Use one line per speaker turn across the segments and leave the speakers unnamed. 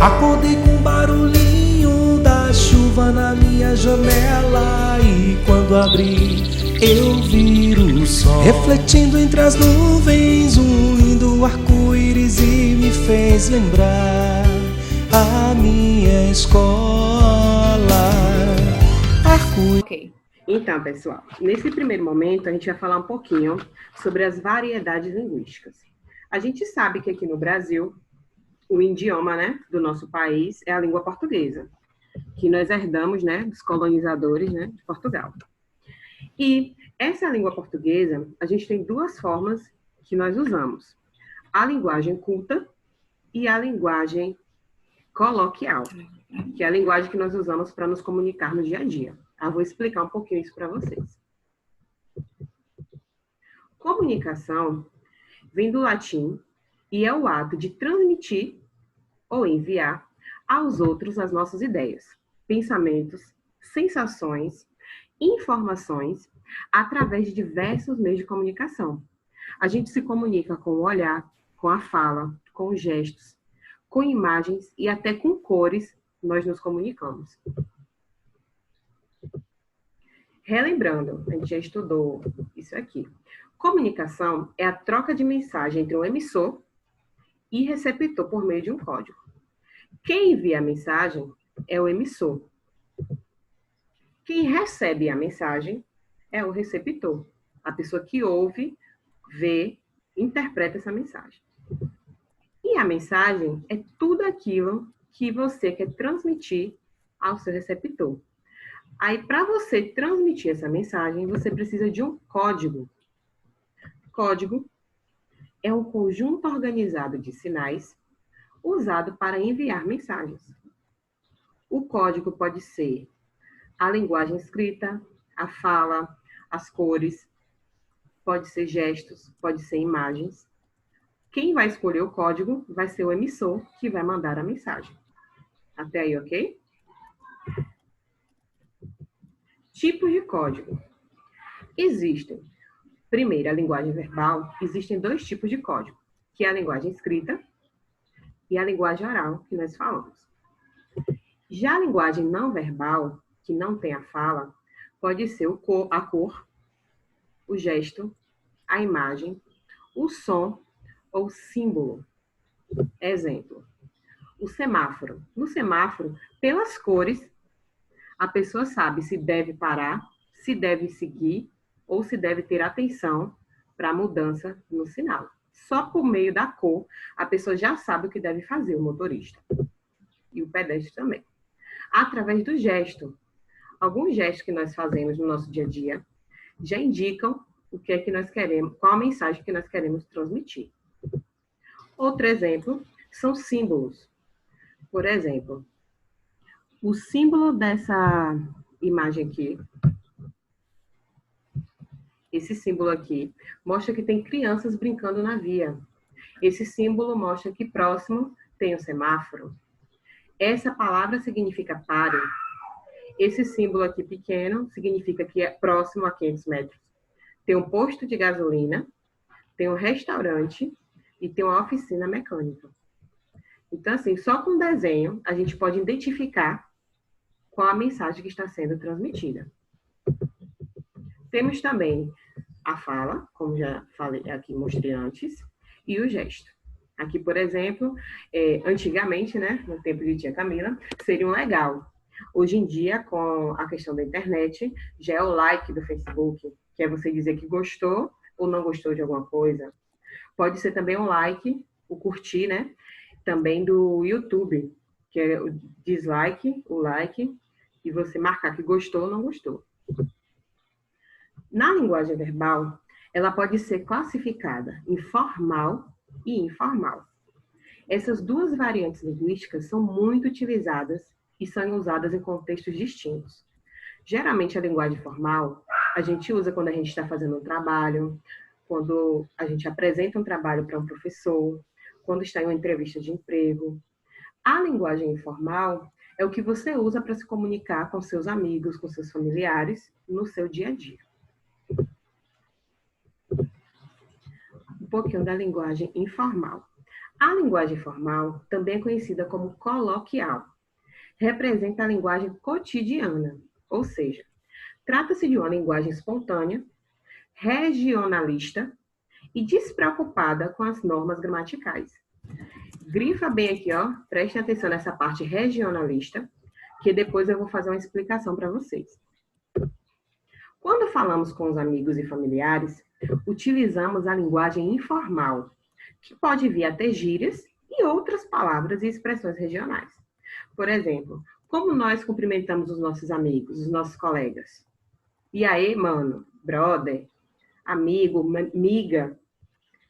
Acordei com um barulhinho da chuva na minha janela e quando abri eu vi o sol refletindo entre as nuvens, um lindo arco-íris, e me fez lembrar a minha escola.
Ok, então pessoal, nesse primeiro momento a gente vai falar um pouquinho sobre as variedades linguísticas. A gente sabe que aqui no Brasil o idioma, né, do nosso país é a língua portuguesa, que nós herdamos, né, dos colonizadores, né, de Portugal. E essa língua portuguesa, a gente tem duas formas que nós usamos: a linguagem culta e a linguagem coloquial, que é a linguagem que nós usamos para nos comunicar no dia a dia. Eu vou explicar um pouquinho isso para vocês. Comunicação vem do latim e é o ato de transmitir ou enviar aos outros as nossas ideias, pensamentos, sensações, informações, através de diversos meios de comunicação. A gente se comunica com o olhar, com a fala, com gestos, com imagens e até com cores nós nos comunicamos. Relembrando, a gente já estudou isso aqui. Comunicação é a troca de mensagem entre um emissor e receptor por meio de um código. Quem envia a mensagem é o emissor. Quem recebe a mensagem é o receptor, a pessoa que ouve, vê, interpreta essa mensagem. E a mensagem é tudo aquilo que você quer transmitir ao seu receptor. Aí, para você transmitir essa mensagem, você precisa de um código. Código é um conjunto organizado de sinais usado para enviar mensagens. O código pode ser a linguagem escrita, a fala, as cores, pode ser gestos, pode ser imagens. Quem vai escolher o código vai ser o emissor que vai mandar a mensagem. Até aí, ok? Tipos de código. Existem, primeiro, a linguagem verbal. Existem dois tipos de código, que é a linguagem escrita e a linguagem oral, que nós falamos. Já a linguagem não verbal, que não tem a fala, pode ser a cor, o gesto, a imagem, o som ou símbolo. Exemplo, o semáforo. No semáforo, pelas cores, a pessoa sabe se deve parar, se deve seguir ou se deve ter atenção para a mudança no sinal. Só por meio da cor, a pessoa já sabe o que deve fazer, o motorista. E o pedestre também. Através do gesto. Alguns gestos que nós fazemos no nosso dia a dia já indicam o que é que nós queremos, qual a mensagem que nós queremos transmitir. Outro exemplo são símbolos. Por exemplo, o símbolo dessa imagem aqui, esse símbolo aqui, mostra que tem crianças brincando na via. Esse símbolo mostra que próximo tem um semáforo. Essa palavra significa pare. Esse símbolo aqui pequeno significa que é próximo a 500 metros. Tem um posto de gasolina, tem um restaurante e tem uma oficina mecânica. Então, assim, só com o desenho, a gente pode identificar qual a mensagem que está sendo transmitida. Temos também a fala, como já falei aqui, mostrei antes, e o gesto. Aqui, por exemplo, antigamente, né, no tempo de tia Camila, seria um legal. Hoje em dia, com a questão da internet, já é o like do Facebook, que é você dizer que gostou ou não gostou de alguma coisa. Pode ser também um like, o curtir, né? Também do YouTube, que é o dislike, o like, e você marcar que gostou ou não gostou. Na linguagem verbal, ela pode ser classificada em formal e informal. Essas duas variantes linguísticas são muito utilizadas e são usadas em contextos distintos. Geralmente, a linguagem formal, a gente usa quando a gente está fazendo um trabalho, quando a gente apresenta um trabalho para um professor, quando está em uma entrevista de emprego. A linguagem informal é o que você usa para se comunicar com seus amigos, com seus familiares, no seu dia a dia. Um pouquinho da linguagem informal. A linguagem formal também é conhecida como coloquial. Representa a linguagem cotidiana, ou seja, trata-se de uma linguagem espontânea, regionalista e despreocupada com as normas gramaticais. Grifa bem aqui, ó, preste atenção nessa parte regionalista, que depois eu vou fazer uma explicação para vocês. Quando falamos com os amigos e familiares, utilizamos a linguagem informal, que pode vir a ter gírias e outras palavras e expressões regionais. Por exemplo, como nós cumprimentamos os nossos amigos, os nossos colegas? E aí, mano, brother, amigo, amiga.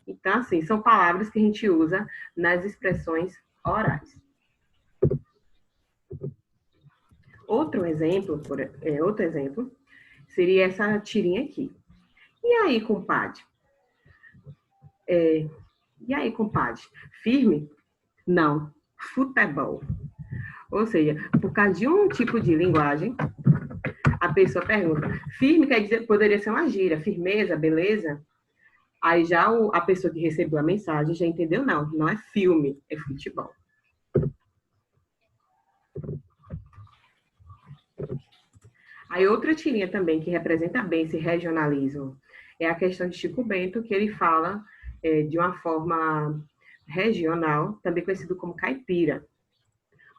Então, assim, são palavras que a gente usa nas expressões orais. Outro exemplo seria essa tirinha aqui. E aí, compadre? E aí, compadre? Firme? Não. Futebol. Ou seja, por causa de um tipo de linguagem, a pessoa pergunta, firme quer dizer, poderia ser uma gíria, firmeza, beleza? Aí já a pessoa que recebeu a mensagem já entendeu, não é filme, é futebol. Aí outra tirinha também que representa bem esse regionalismo é a questão de Chico Bento, que ele fala de uma forma regional, também conhecido como caipira.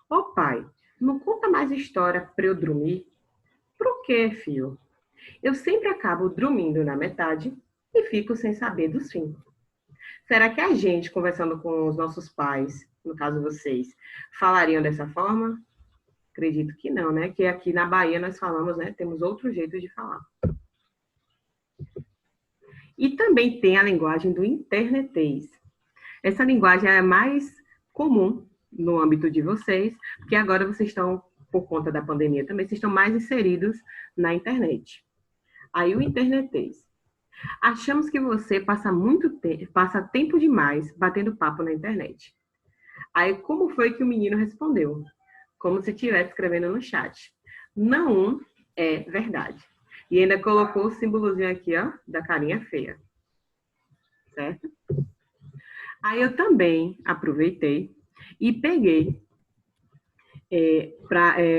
Ô pai, não conta mais história para eu dormir? Por quê, filho? Eu sempre acabo dormindo na metade e fico sem saber do fim. Será que a gente, conversando com os nossos pais, no caso vocês, falariam dessa forma? Acredito que não, né? Que aqui na Bahia nós falamos, né? Temos outro jeito de falar. E também tem a linguagem do internetês. Essa linguagem é mais comum no âmbito de vocês, porque agora vocês estão, por conta da pandemia também, vocês estão mais inseridos na internet. Aí o internetês. Achamos que você passa tempo demais batendo papo na internet. Aí como foi que o menino respondeu? Como se estivesse escrevendo no chat. Não é verdade. E ainda colocou o símbolozinho aqui, ó, da carinha feia. Certo? Aí eu também aproveitei e peguei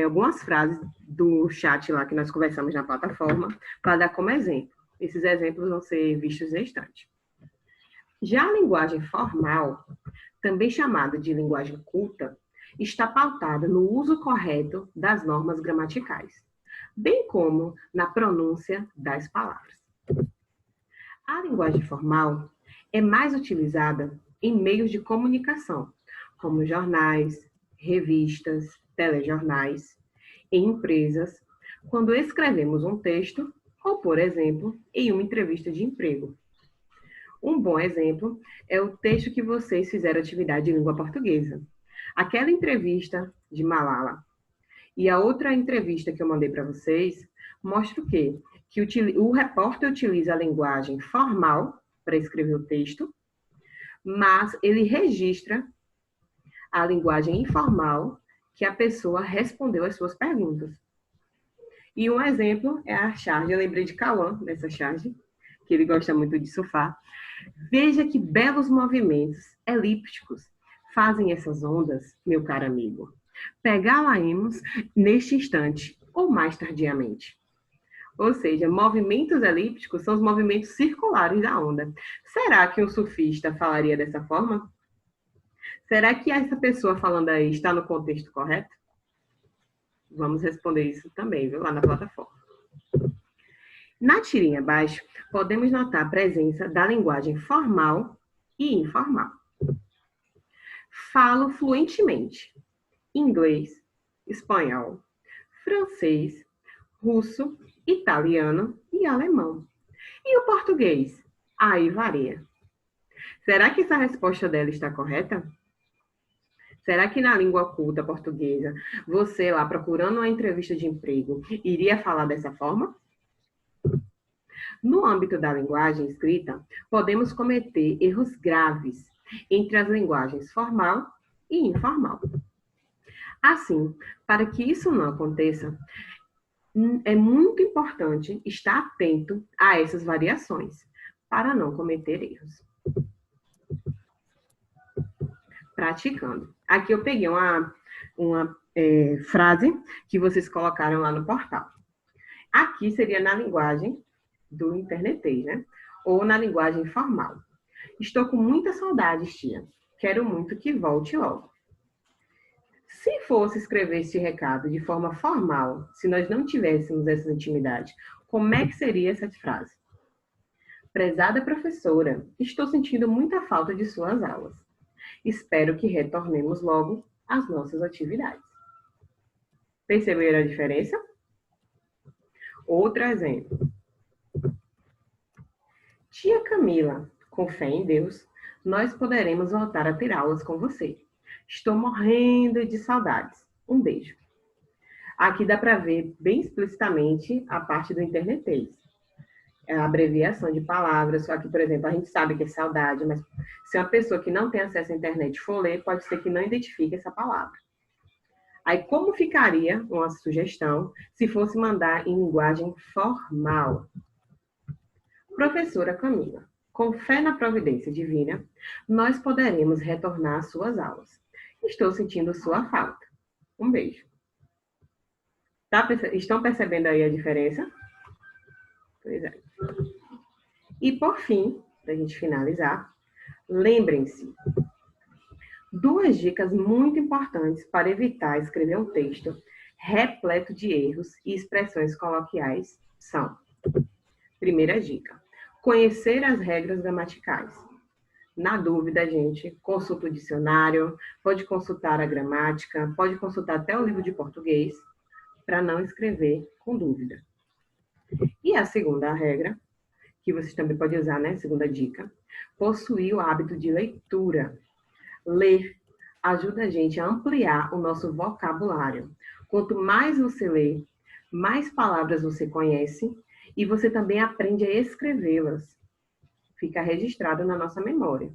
algumas frases do chat lá que nós conversamos na plataforma para dar como exemplo. Esses exemplos vão ser vistos na estante. Já a linguagem formal, também chamada de linguagem culta, está pautada no uso correto das normas gramaticais, bem como na pronúncia das palavras. A linguagem formal é mais utilizada em meios de comunicação, como jornais, revistas, telejornais, em empresas, quando escrevemos um texto ou, por exemplo, em uma entrevista de emprego. Um bom exemplo é o texto que vocês fizeram atividade de língua portuguesa. Aquela entrevista de Malala e a outra entrevista que eu mandei para vocês mostra o quê? Que o repórter utiliza a linguagem formal para escrever o texto, mas ele registra a linguagem informal que a pessoa respondeu às suas perguntas. E um exemplo é a charge, eu lembrei de Cauã, dessa charge, que ele gosta muito de surfar. Veja que belos movimentos elípticos fazem essas ondas, meu caro amigo. Pegá-la-emos neste instante, ou mais tardiamente. Ou seja, movimentos elípticos são os movimentos circulares da onda. Será que um surfista falaria dessa forma? Será que essa pessoa falando aí está no contexto correto? Vamos responder isso também, viu, lá na plataforma. Na tirinha abaixo, podemos notar a presença da linguagem formal e informal. Falo fluentemente inglês, espanhol, francês, russo, italiano e alemão. E o português? Aí varia. Será que essa resposta dela está correta? Será que na língua culta portuguesa, você lá procurando uma entrevista de emprego, iria falar dessa forma? No âmbito da linguagem escrita, podemos cometer erros graves entre as linguagens formal e informal. Assim, para que isso não aconteça, é muito importante estar atento a essas variações, para não cometer erros. praticando. Aqui eu peguei uma frase que vocês colocaram lá no portal. Aqui seria na linguagem do internetês, né? Ou na linguagem formal. Estou com muita saudade, tia. Quero muito que volte logo. Se fosse escrever esse recado de forma formal, se nós não tivéssemos essa intimidade, como é que seria essa frase? Prezada professora, estou sentindo muita falta de suas aulas. Espero que retornemos logo às nossas atividades. Perceberam a diferença? Outro exemplo. Tia Camila, com fé em Deus, nós poderemos voltar a ter aulas com você. Estou morrendo de saudades. Um beijo. Aqui dá para ver bem explicitamente a parte do internetês. É a abreviação de palavras. Aqui, por exemplo, a gente sabe que é saudade, mas se uma pessoa que não tem acesso à internet for ler, pode ser que não identifique essa palavra. Aí, como ficaria uma sugestão se fosse mandar em linguagem formal? Professora Camila, com fé na providência divina, nós poderemos retornar às suas aulas. Estou sentindo sua falta. Um beijo. Estão percebendo aí a diferença? Pois é. E por fim, para a gente finalizar, lembrem-se, 2 dicas muito importantes para evitar escrever um texto repleto de erros e expressões coloquiais são: primeira dica, conhecer as regras gramaticais. Na dúvida, gente, consulta o dicionário, pode consultar a gramática, pode consultar até o livro de português, para não escrever com dúvida. E a segunda regra, que vocês também podem usar, né? Segunda dica, possuir o hábito de leitura. Ler ajuda a gente a ampliar o nosso vocabulário. Quanto mais você lê, mais palavras você conhece e você também aprende a escrevê-las. Fica registrado na nossa memória.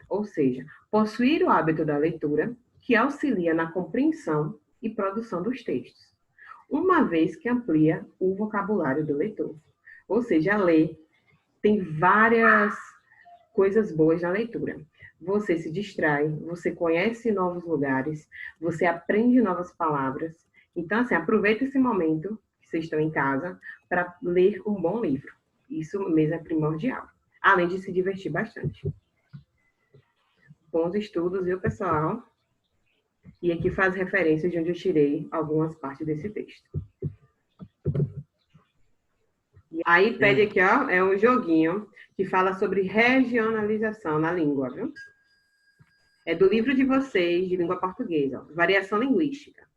Ou seja, possuir o hábito da leitura, que auxilia na compreensão e produção dos textos, uma vez que amplia o vocabulário do leitor. Ou seja, ler tem várias coisas boas na leitura. Você se distrai, você conhece novos lugares, você aprende novas palavras. Então, assim, aproveita esse momento que vocês estão em casa para ler um bom livro. Isso mesmo é primordial. Além de se divertir bastante. Bons estudos, viu, pessoal? E aqui faz referência de onde eu tirei algumas partes desse texto. E aí pede aqui, ó, é um joguinho que fala sobre regionalização na língua, viu? É do livro de vocês, de língua portuguesa, ó, variação linguística.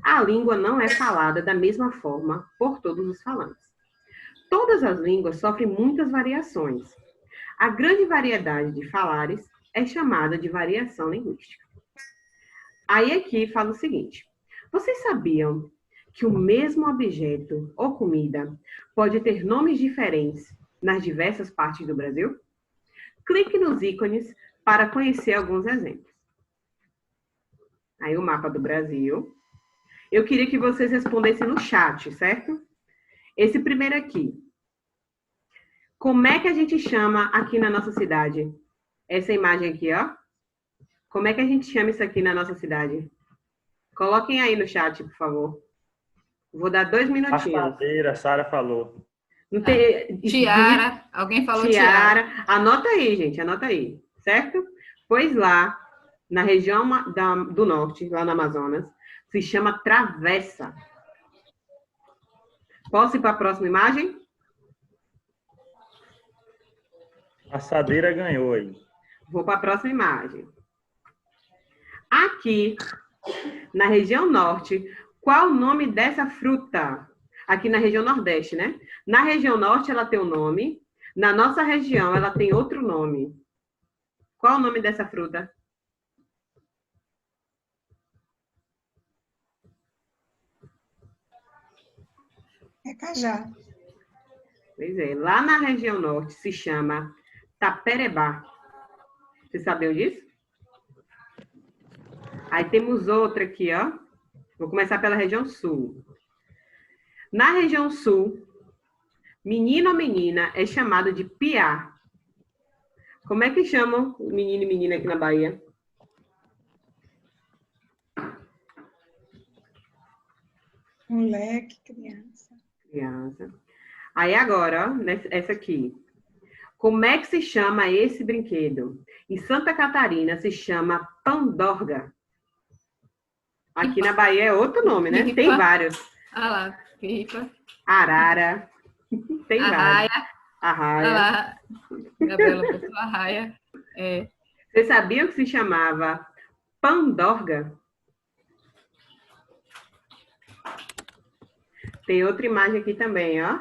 A língua não é falada da mesma forma por todos os falantes. Todas as línguas sofrem muitas variações. A grande variedade de falares é chamada de variação linguística. Aí aqui fala o seguinte: vocês sabiam que o mesmo objeto ou comida pode ter nomes diferentes nas diversas partes do Brasil? Clique nos ícones para conhecer alguns exemplos. Aí o mapa do Brasil. Eu queria que vocês respondessem no chat, certo? Esse primeiro aqui. Como é que a gente chama aqui na nossa cidade? Essa imagem aqui, ó. Como é que a gente chama isso aqui na nossa cidade? Coloquem aí no chat, por favor. Vou dar 2 minutinhos.
Passadeira, a Sara falou.
Não tem...
Tiara, alguém falou
Tiara. Anota aí, gente, anota aí, certo? Pois lá, na região do norte, lá no Amazonas, se chama travessa. Posso ir para a próxima imagem?
Passadeira ganhou aí.
Vou para a próxima imagem. Aqui, na região norte, qual o nome dessa fruta? Aqui na região nordeste, né? Na região norte ela tem um nome, na nossa região ela tem outro nome. Qual o nome dessa fruta?
É cajá.
Pois é, lá na região norte se chama taperebá. Vocês sabiam disso? Aí temos outra aqui, ó. Vou começar pela região sul. Na região sul, menino ou menina é chamado de piá. Como é que chamam menino e menina aqui na Bahia?
Moleque, criança.
Criança. Aí agora, ó, essa aqui. Como é que se chama esse brinquedo? Em Santa Catarina se chama pandorga. Aqui na Bahia é outro nome, né? Tem vários.
Ah lá, pipa.
Arara. Tem
Arraia.
vários. Arraia.
Ah lá, Gabriela botou arraia. É.
Você sabia que se chamava pandorga? Tem outra imagem aqui também, ó.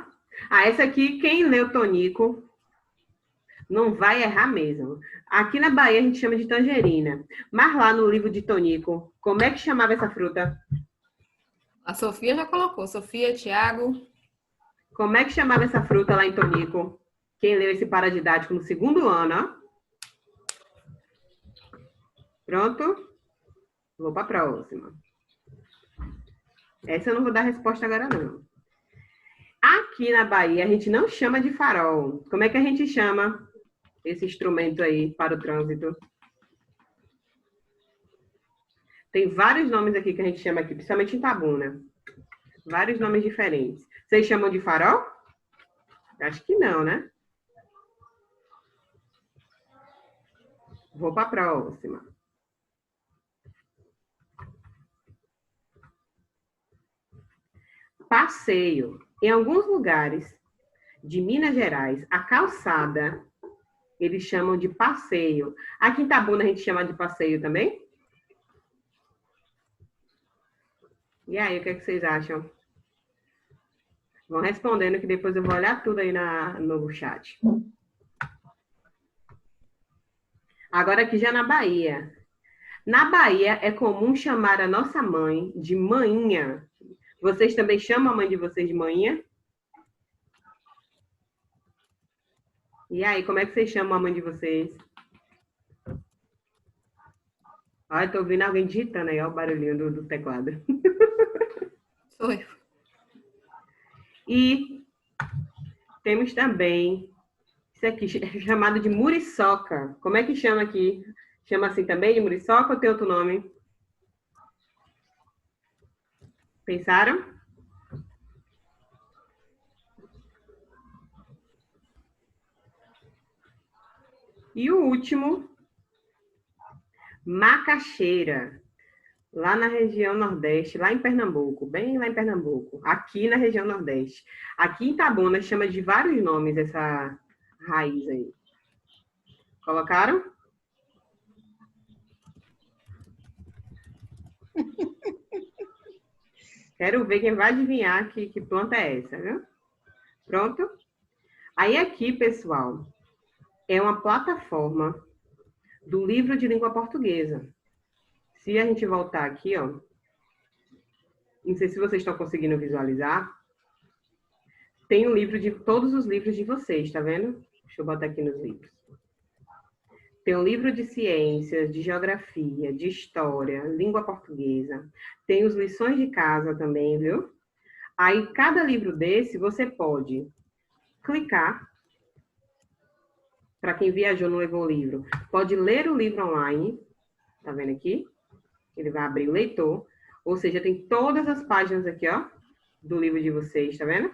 Ah, essa aqui, quem leu Tonico não vai errar mesmo. Aqui na Bahia a gente chama de tangerina. Mas lá no livro de Tonico, como é que chamava essa fruta?
A Sofia já colocou. Sofia, Tiago.
Como é que chamava essa fruta lá em Tonico? Quem leu esse paradidático no segundo ano, ó. Pronto? Vou para a próxima. Essa eu não vou dar resposta agora, não. Aqui na Bahia, a gente não chama de farol. Como é que a gente chama esse instrumento aí para o trânsito? Tem vários nomes aqui que a gente chama aqui, principalmente em Tabuna. Vários nomes diferentes. Vocês chamam de farol? Acho que não, né? Vou para a próxima. Passeio. Em alguns lugares de Minas Gerais, a calçada, eles chamam de passeio. Aqui em Tabuna a gente chama de passeio também? E aí, o que é que vocês acham? Vão respondendo que depois eu vou olhar tudo aí no chat. Agora aqui já na Bahia. Na Bahia é comum chamar a nossa mãe de mainha. Vocês também chamam a mãe de vocês de manhã? E aí, como é que vocês chamam a mãe de vocês? Olha, tô ouvindo alguém digitando aí, olha o barulhinho do teclado.
Sou eu.
E temos também isso aqui, chamado de muriçoca. Como é que chama aqui? Chama assim também de muriçoca ou tem outro nome? Pensaram? E o último, macaxeira. Lá na região Nordeste, lá em Pernambuco, bem lá em Pernambuco. Aqui na região Nordeste. Aqui em Itabuna chama de vários nomes essa raiz aí. Colocaram? Quero ver quem vai adivinhar que planta é essa, viu? Pronto? Aí aqui, pessoal, é uma plataforma do livro de língua portuguesa. Se a gente voltar aqui, ó, não sei se vocês estão conseguindo visualizar, tem um livro de todos os livros de vocês, tá vendo? Deixa eu botar aqui nos livros. Tem um livro de ciências, de geografia, de história, língua portuguesa. Tem os lições de casa também, viu? Aí, cada livro desse, você pode clicar. Para quem viajou, não levou o livro. Pode ler o livro online. Tá vendo aqui? Ele vai abrir o leitor. Ou seja, tem todas as páginas aqui, ó, do livro de vocês, tá vendo?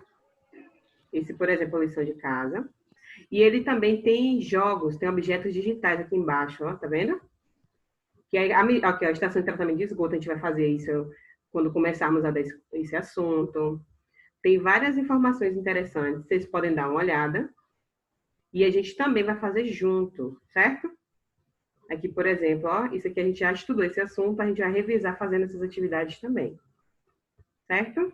Esse, por exemplo, é a lição de casa. E ele também tem jogos, tem objetos digitais aqui embaixo, ó, tá vendo? Que aí, aqui, ó, a estação de tratamento de esgoto, a gente vai fazer isso quando começarmos a dar esse assunto. Tem várias informações interessantes, vocês podem dar uma olhada. E a gente também vai fazer junto, certo? Aqui, por exemplo, ó, isso aqui a gente já estudou esse assunto, a gente vai revisar fazendo essas atividades também. Certo?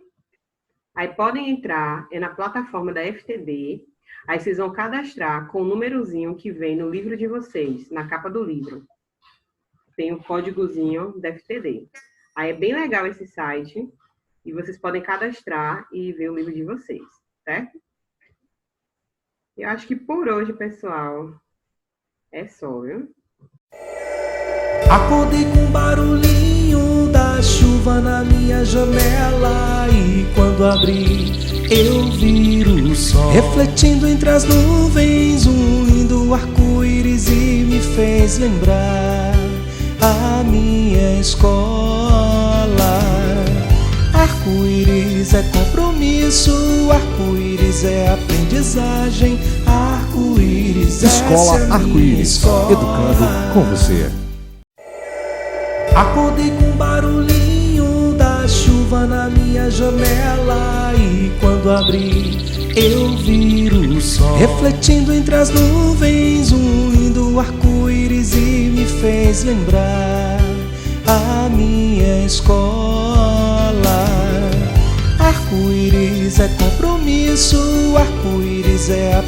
Aí podem entrar na plataforma da FTD. Aí vocês vão cadastrar com o númerozinho que vem no livro de vocês, na capa do livro. Tem o códigozinho da FTD. Aí é bem legal esse site. E vocês podem cadastrar e ver o livro de vocês, certo? Eu acho que por hoje, pessoal, é só, viu?
Acordei com o barulhinho da chuva na minha janela e quando abri eu vi o sol refletindo entre as nuvens, um lindo arco-íris e me fez lembrar a minha escola. Arco-íris Arco-íris é compromisso, arco-íris é aprendizagem, arco-íris
Escola
essa é a minha
Arco-Íris,
escola.
educando com você.
Acordei com o barulhinho da chuva na minha janela e quando abri eu vi o sol refletindo entre as nuvens, um lindo arco-íris e me fez lembrar a minha escola. Arco-íris é compromisso, arco-íris é